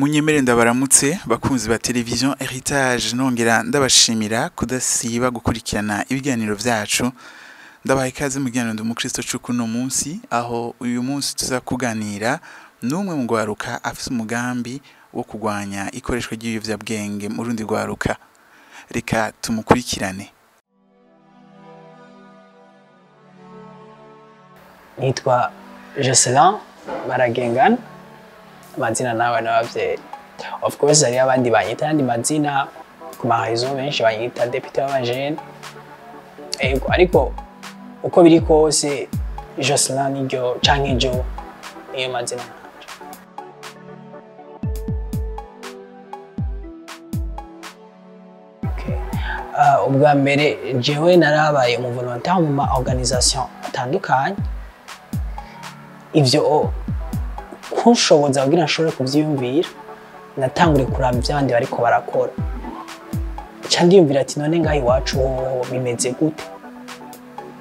Munyemere ndabaramutse bakunzi ba television Heritage nongera ndabashimira kudasiba gukurikirana ibiganiro vyacu. Ndabaha ikaze mu kiganiro ndumukristo c'ukuno munsi aho uyu munsi tuzakuganira numwe mu gwaruka afise umugambi wo kugwanya ikoreshwa ry'ibiyovyabwenge mu rundi gwaruka. Reka tumukurikirane. Nitwa Jocelyn Baragengana amazina nawe n'abavyeyi. Of course hari abandi banyita andi mazina ku marezo benshi banyita député w'abajene. Ariko uko biri kose Jocelyn niryo canke Jo iyo mazina nanje. Ubwa mbere jewe narabaye mu volontaire mu ma organisation atandukanye. Ivyo kunshoboza kugira nshobore kuvyiyumvira natangure kuraba ivy'abandi bariko barakora. Ca ndiyumvira ati none ngaho iwacu bimeze gute?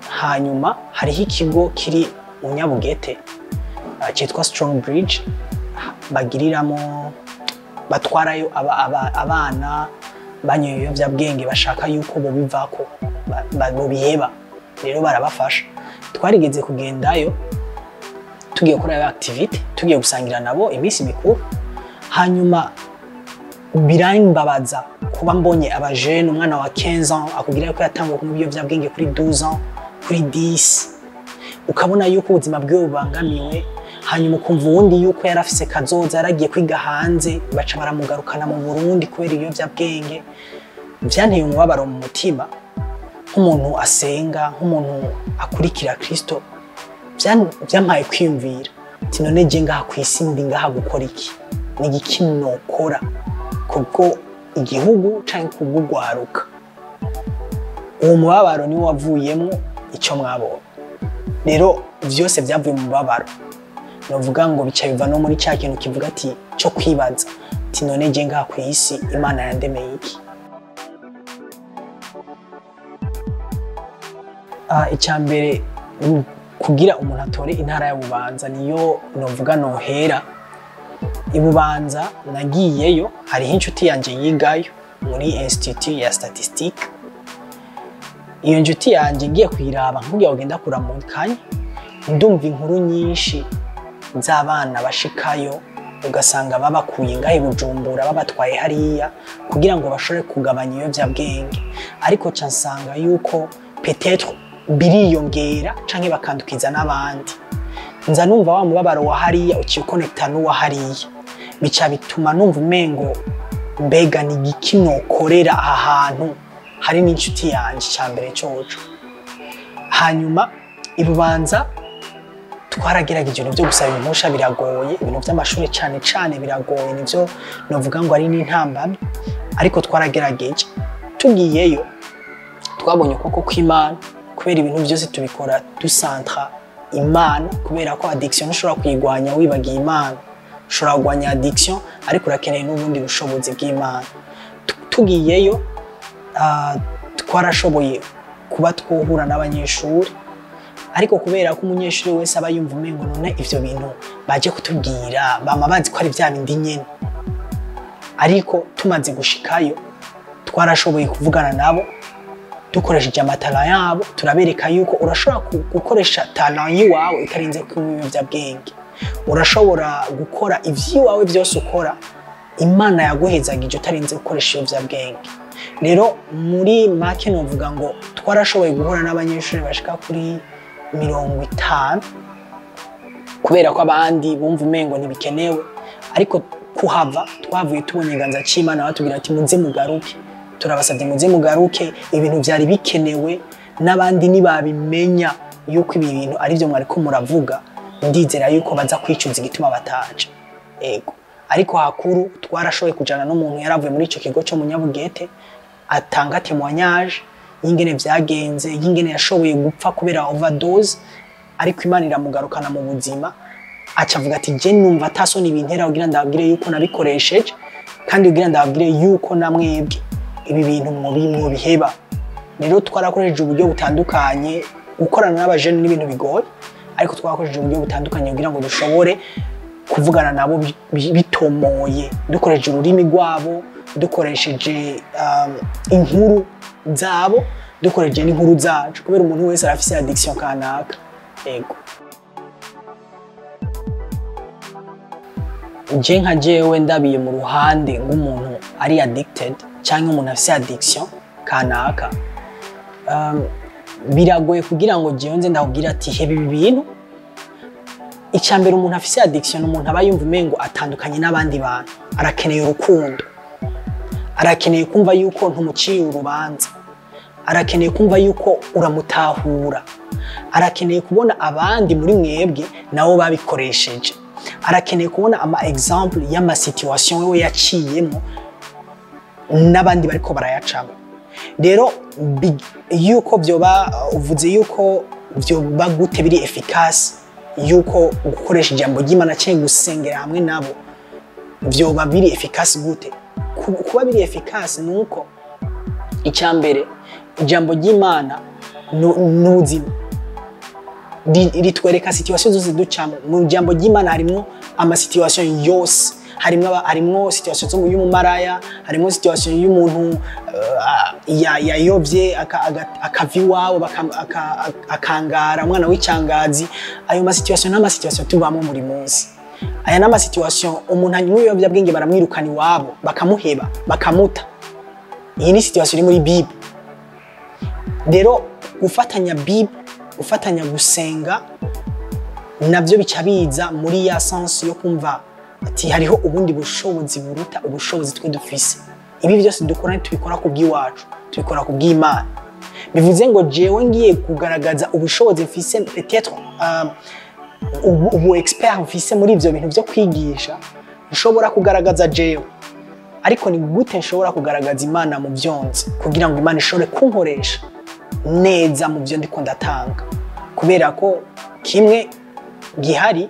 Hanyuma hariho ikigo kiri mu Nyabugete citwa Strong Bridge bagiriramo batwarayo abana banyoye ibiyovyabwenge bashaka yuko bo bivako bobiheba, rero barabafasha. Twarigeze kugendayo tugiye gukora activity, tugiye gusangira nabo iminsi mikuru. Hanyuma birambabaza kuba mbonye abajene umwana wa 15 ans akugira ko yatanguye ku biyovyabwenge kuri 12 ans, kuri 10, ukabona yuko ubuzima bwe bubangamiwe. Hanyuma ukumva uwundi yuko yarafise kazoza yaragiye kwiga hanze baca baramugarukana mu Burundi kubera ibiyovyabwenge. Vyanteye umubabaro mu mutima nk'umuntu asenga, nk'umuntu akurikira Kristo. Vyampaye kwiyumvira ati none je ngaha kwisi ndi ngaha gukora iki? Ni igiki nokora kuko igihugu canke kubugwaruka? Uwo mubabaro ni wavuyemo ico mwabonye. Rero vyose vyavuye mu mubabaro. Novuga ngo bica biva no muri cya kintu kivuga ati cyo kwibaza ati none je ngaha kwisi Imana yandemeye iki? Icambere kugira umuntu atore intara ya Bubanza niyo novuga nohera. Ibubanza nagiyeyo hariho inshuti yanje yigayo muri institut ya statistique. Iyo inshuti yanje ngiye kwiraba nkugiye kugenda kuramukanya ndumva inkuru nyinshi z'abana bashikayo ugasanga babakuye ngahe Bujumbura babatwaye hariya kugira ngo bashore kugabanya ibiyovyabwenge. Ariko ca nsanga yuko peut-être biriyongera canke bakandukiza n'abandi. Nza numva wa mubabaro wa hariya ukikonekta n'uwa hariya, bica bituma numva umengo mbega ni igiki nokorera aha hantu hari n'inshuti yanje cambere coco. Hanyuma Ibubanza twaragerageje ibintu byo gusaba impusha biragoye, ibintu by'amashuri cane biragoye, nivyo novuga ngo ari n'intambamye. Ariko twaragerageje. Tugiyeyo twabonye ukuboko kw'Imana kubera ibintu byose tubikora ducentra Imana, kubera ko addiction ushobora kuyigwanya wibagiye Imana. Ushobora kugwanya addiction ariko urakeneye n'ubundi bushobozi bw'Imana. Tugiyeyo twarashoboye kuba twohura n'abanyeshuri, ariko kubera ko umunyeshuri wese aba yumva umengo none ivyo bintu baje kutubwira bama bazi ko ari vya bindi nyene. Ariko tumaze gushikayo twarashoboye kuvugana nabo dukoresheje amatara yabo, turabereka yuko urashobora gukoresha talent yiwawe utarinze kubiyovyabwenge. Urashobora gukora ivyiwawe byose ukora Imana yaguhezagije utarinze gukoresha ibiyovyabwenge. Rero muri make novuga ngo twarashoboye guhura n'abanyeshuri bashika kuri 50 kubera ko abandi bumva umengo ntibikenewe. Ariko kuhava twavuye tubonye ganza c'Imana batubwira ati muze mugaruke, turabasabye muze mugaruke, ibintu byari bikenewe n'abandi nibabimenya yuko ibi bintu ari byo mwari ko muravuga, ndizera yuko baza kwicuza igituma bataje. Ariko hakuru twarashoboye kujana n'umuntu yaravuye muri ico kigo cyo mu Nyabugete atanga témoignage y'ingene vyagenze, y'ingene yashoboye gupfa kubera overdose, ariko Imana iramugarukana mu buzima. Acavuga ati je numva tasoni ibintera kugira ndabwire yuko nabikoresheje, kandi kugira ndabwire yuko namwebwe ibi bintu mu biheba. Rero twarakoresheje uburyo butandukanye. Gukorana n'abajene n'ibintu bigoye, ariko twarakoresheje uburyo butandukanye kugira ngo dushobore kuvugana nabo bitomoye dukoresheje ururimi rwabo, dukoresheje inkuru zabo, dukoresheje n'inkuru zacu, kubera umuntu wese arafise addiction kanaka. Ego je nka jewe ndabiye mu ruhande ng'umuntu ari addicted cyangwa umuntu afise addiction kanaka, biragoye kugira ngo jewe nze ndakubwira ati hebe ibi bintu. Icyambere umuntu afise addiction, umuntu aba yumva umengo atandukanye n'abandi bantu, arakeneye urukundo, arakeneye kumva yuko ntumuciye urubanza, arakeneye kumva yuko uramutahura, arakeneye kubona abandi muri mwebwe nabo babikoresheje, arakeneye kubona ama example y'ama situation we yaciyemo n'abandi bariko barayacamo. Rero yuko byoba uvuze yuko byoba gute biri efficace, yuko gukoresha ijambo ry'Imana cyangwa gusengera hamwe nabo byoba biri efficace gute? Kuba biri efficace nuko icyambere ijambo ry'Imana n'ubuzima ritwereka situation zose ducamo. Mu jambo ry'Imana harimo ama situation yose, harimo situation zo y'umumaraya, harimo situation y'umuntu yayobye akaviwawe akangara umwana w'icyangazi. Ayo ma situation n'ama situation tubamo muri munsi. Aya n'ama situation umuntu anywa ibiyovyabwenge baramwirukana iwabo, bakamuheba, bakamuta. Iyi ni situation iri muri Bible. Rero gufatanya Bible, gufatanya gusenga navyo bica biza muri ya sense yo kumva ati hariho ubundi bushobozi buruta ubushobozi twe dufise. Ibi byose dukora tubikora ku bw'iwacu, tubikora ku bw'Imana. Bivuze ngo jewe ngiye kugaragaza ubushobozi mfise, peut-être ubu expert mfise muri ivyo bintu byo kwigisha, nshobora kugaragaza jewe, ariko ni gute nshobora kugaragaza Imana mu byonze kugira ngo Imana ishobore kunkoresha neza mu byo ndiko ndatanga? Kubera ko kimwe gihari,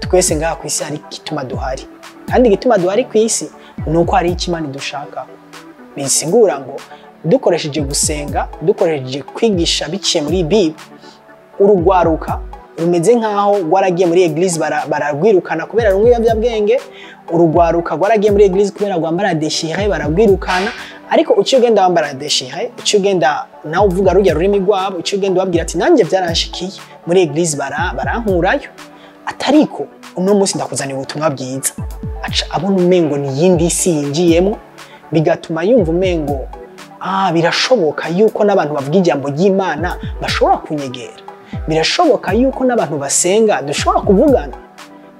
twese ngaha ku isi hari gituma duhari, kandi gituma duhari ku isi nuko hari Imana dushaka. Bisigura ngo dukoresheje gusenga, dukoresheje kwigisha biciye muri Bible, urugwaruka rumeze nkaho gwaragiye muri eglise baragwirukana kubera rumwe ibiyovyabwenge, urugwaruka gwaragiye muri eglise kubera gwambara déchiré baragwirukana. Ariko uciye ugenda wambara déchiré, uciye ugenda nawe uvuga rujya rurimi rwabo, uciye ugenda wabwira ati nanjye byaranshikiye muri eglise barankurayo, atariko uno munsi ndakuzaniye ubutumwa bwiza, aca abona umengo ni yindi isi yinjiyemo, bigatuma yumva umengo birashoboka yuko n'abantu bavuga ijambo ry'Imana bashobora kunyegera, birashoboka yuko n'abantu basenga dushobora kuvugana,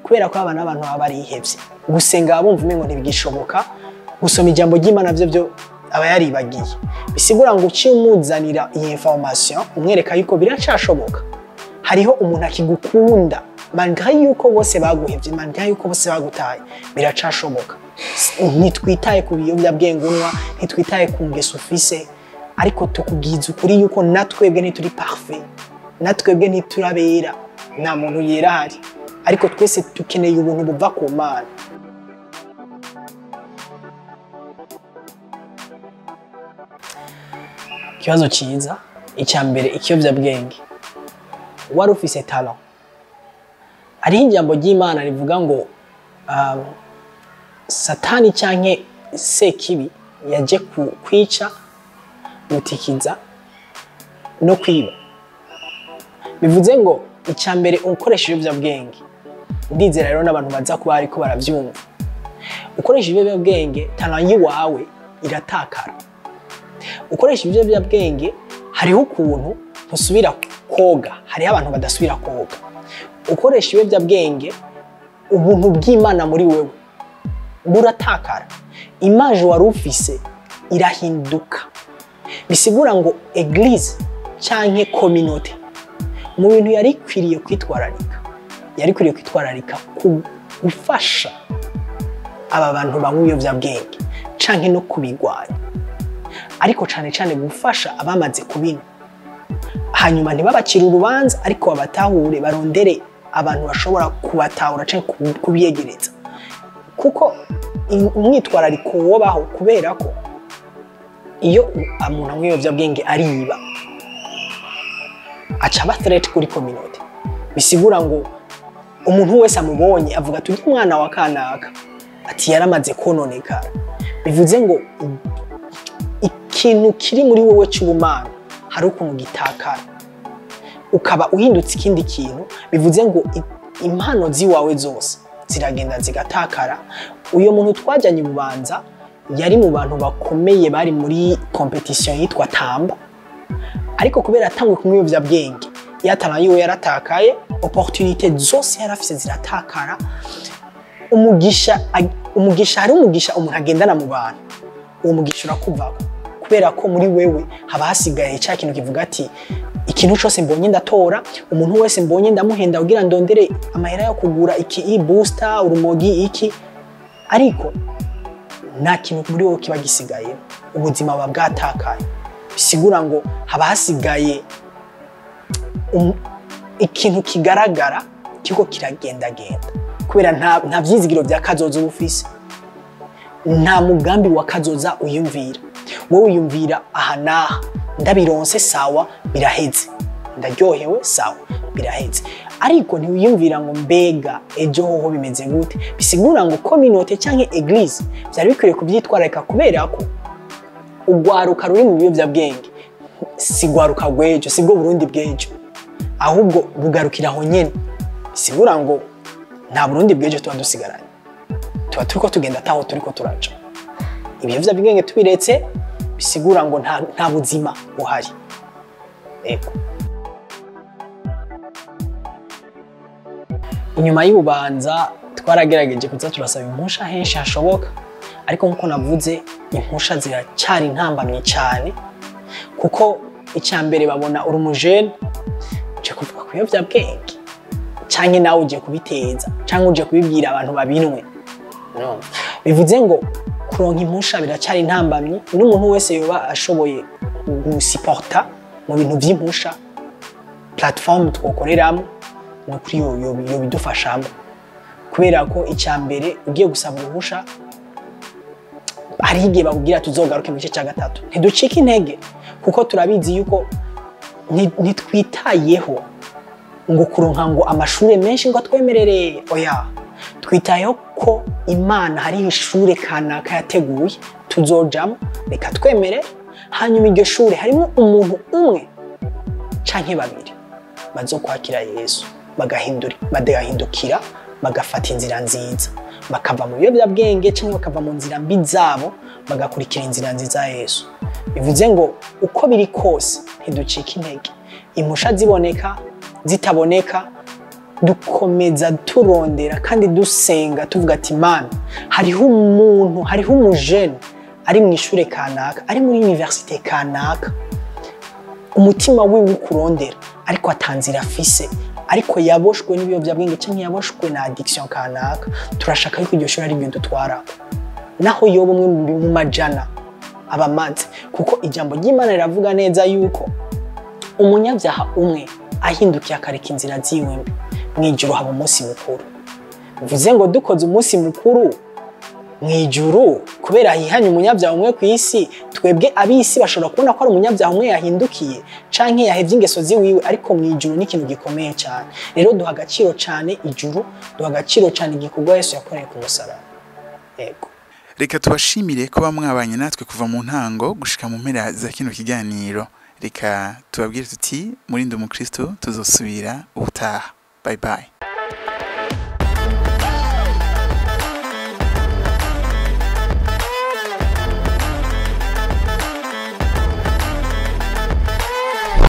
kubera ko abana n'abantu baba barihevye. Gusenga bumva umengo ntibigishoboka, gusoma ijambo ry'Imana byo aba yaribagiye. Bisigura ngo uciye umuzanira iyi information umwereka yuko biracashoboka, hariho umuntu akigukunda malgré yuko bose baguhevye, malgré yuko bose bagutaye, biracashoboka. Ntitwitaye ku biyovyabwenge unwa, ntitwitaye ku ngeso ufise, ariko tukubwiza ukuri yuko natwebwe ntituri parfait, natwebwe ntiturabera, nta muntu yera hari, ariko twese tukeneye ubuntu buva ku Mana. Ikibazo cyiza, icyambere ikiyovyabwenge, wari ufise talent. Ari ijambo ry'Imana rivuga ngo Satani cyanke sekibi yaje kwica, gutikiza no kwiba. Bivuze ngo icyambere ukoresha ibiyovyabwenge, ndizera rero n'abantu baza kuba ariko baravyumva, ukoresha ibiyovyabwenge talent yiwawe iratakara. Ukoresha ibiyovyabwenge hariho ukuntu ntusubira koga, hariho abantu badasubira koga. Ukoresha ibiyovyabwenge ubuntu bw'Imana muri wewe buratakara, image wari ufise irahinduka. Bisigura ngo eglise canke communauté mu bintu yari kwiriye kwitwararika, gufasha aba bantu bamwe ibiyovyabwenge canke no kubigwanya, ariko cyane gufasha abamaze kubina, hanyuma ntibabacira urubanza, ariko abatahure barondere abantu bashobora kubatahura canke kubiyegereza. Kuko umwitwarariko wobaho, kubera ko iyo umuntu amwe ibiyovyabwenge ariba aca aba threat kuri community. Bisigura ngo umuntu wese amubonye avuga ati umwana wa kanaka ati yaramaze kononekara. Bivuze ngo ikintu kiri muri wowe cy'ubumana hari ukuntu gitakara ukaba uhindutse ikindi kintu. Bivuze ngo impano ziwawe zose ziragenda zigatakara. Uyo muntu twajyanye Bubanza yari mu bantu bakomeye bari muri competition yitwa Tamba, ariko kubera atangwe ku ibiyovyabwenge yatana yiwe yaratakaye, opportunité zose yarafise ziratakara. Umugisha hari umugisha umuntu agendana mu bantu, uwo mugisha urakuvako kubera ko muri wewe haba hasigaye cya kintu kivuga ati ikintu cyose mbonye ndatora, umuntu wese mbonye ndamuhenda kugira ndondere amahera yo kugura iki booster urumogi iki, ariko nta kintu muri wowe kiba gisigaye, ubuzima buba bwatakaye. Bisigura ngo haba hasigaye ikintu kigaragara kiko kiragendagenda kubera nta vyizigiro vya kazoza ubufise, nta mugambi wa kazoza uyumvira. Wowe uyumvira aha naha ndabironse sawa biraheze, ndaryohewe sawa biraheze, ariko ntiwiyumvira ngo mbega ejo hoho bimeze gute. Bisigura ngo communauté canke église byari bikwiriye kuvyitwararika kubera ko ugwaruka ruri mu biyovyabwenge si gwaruka gwejo, si bwo Burundi bwejo, ahubwo bugarukira aho nyene. Bisigura ngo nta Burundi bwejo tuba dusigaranye, tuba turiko tugenda taho turiko turaca. Ibiyovyabwenge tubiretse bisigura ngo nta buzima buhari. Ego inyuma y'Ububanza twaragerageje kuza turasaba impusha henshi hashoboka, ariko nkuko navuze impusha ziracyari intambamye cyane, kuko icyambere babona uri umujene uje kuvuga ku biyovyabwenge canke nawe uje kubiteza canke uje kubibwira abantu babinwe. No, bivuze ngo kuronka impusha biracyari intambamye. N'umuntu wese yoba ashoboye gusiporta mu bintu by'impusha, platform twokoreramo no kuri yo bidufashamo, kubera ko icyambere ugiye gusaba uruhusha hari igihe bakubwira tuzogaruke mu gice cya gatatu. Ntiducike intege kuko turabizi yuko nitwitayeho ngo kuronka ngo amashuri menshi ngo twemerere, oya, twitayeho ko Imana hari ishure kanaka yateguye tuzojamo, reka twemere. Hanyuma iryo shure harimo umuntu umwe canke babiri bazokwakira Yesu, bagahindukira bagafata inzira nziza, bakava mu biyovyabwenge canke bakava mu nzira mbi zabo bagakurikira inzira nziza ya Yesu. Bivuze ngo uko biri kose ntiducike intege, impusha ziboneka zitaboneka dukomeza turondera kandi dusenga tuvuga ati Mana, hariho umuntu, hariho umujene ari mu ishure kanaka, ari muri université kanaka, umutima wiwe kurondera ariko atanzira afise, ariko yaboshwe n'ibiyovyabwenge canke yaboshwe na addiction kanaka. Turashaka yuko iryo shure ari ibyo dutwara, naho yoba umwe mu majana abamaze, kuko ijambo ry'Imana riravuga neza yuko umunyabyaha umwe ahindukiye akareka inzira ziwe mbi, mwijuru haba umunsi mukuru. Bivuze ngo dukoze umunsi mukuru mwijuru kubera hihanye umunyabyaha umwe ku isi, twebwe abisi bashobora kubona ko ari umunyabyaha umwe yahindukiye canke yahevye ingeso ziwiwe, ariko mwijuru ni ikintu gikomeye cyane. Rero duha agaciro cyane ijuru, duha agaciro cyane igikorwa Yesu yakoreye ku musaraba. Yego, reka tubashimire kuba mwabanye natwe kuva mu ntango gushika mu mpera za kino kiganiro. Reka tubabwire tuti muri ndi umukristo tuzosubira ubutaha. Bye bye.